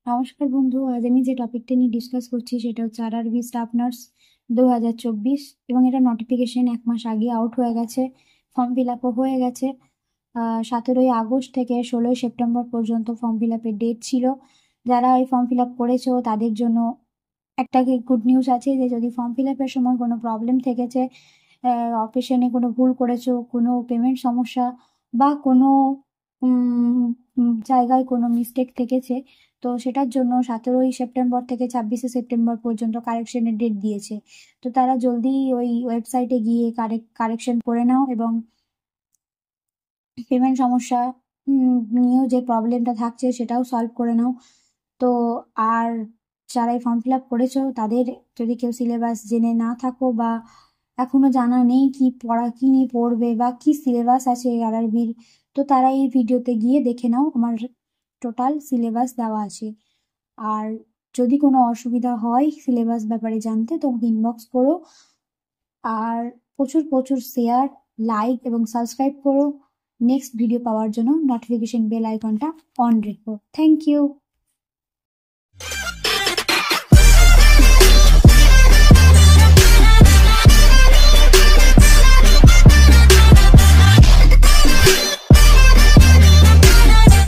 নমস্কার বন্ধু, আজ আমি যে টপিকটা নিয়ে ডিসকাস করছি সেটা হচ্ছে আরআরবি স্টাফ নার্স 2024। এবং এটা নোটিফিকেশন 1 মাস আগে আউট হয়ে গেছে, ফর্ম ফিল আপও হয়ে গেছে। 17ই আগস্ট থেকে 16ই সেপ্টেম্বর পর্যন্ত ফর্ম ফিল আপের ডেট ছিল। যারা এই ফর্ম ফিল আপ করেছো তাদের জন্য একটা গুড নিউজ আছে যে যদি ফর্ম ফিল আপের সময় কোনো প্রবলেম থেকেছে, অপারেশনে কোনো ভুল করেছো, কোনো পেমেন্ট সমস্যা বা কোনো জায়গায় কোনো মিস্টেক থেকেছে, তো সেটার জন্য 17ই সেপ্টেম্বর থেকে 26শে সেপ্টেম্বর পর্যন্ত কারেকশনের ডেট দিয়েছে। তো তারা জলদি ওই ওয়েবসাইটে গিয়ে কারেকশন করে নাও এবং পেমেন্ট সমস্যা নিয়েও যে প্রবলেমটা থাকছে সেটাও সলভ করে নাও। তো আর যারা এই ফর্ম ফিল আপ করেছো তাদের যদি কেউ সিলেবাস জেনে না থাকো বা এখনো জানা নেই কি পড়া, কি নিয়ে পড়বে বা কি সিলেবাস আছে আরআরবির, তো তারা এই ভিডিওতে গিয়ে দেখে নাও, আমার টোটাল সিলেবাস দেওয়া আছে। আর যদি কোনো অসুবিধা হয় সিলেবাস ব্যাপারে জানতে তো আমাকে ইনবক্স করো। আর প্রচুর প্রচুর শেয়ার, লাইক এবং সাবস্ক্রাইব করো। নেক্সট ভিডিও পাওয়ার জন্য নোটিফিকেশন বেল আইকনটা অন রেখো। Thank you.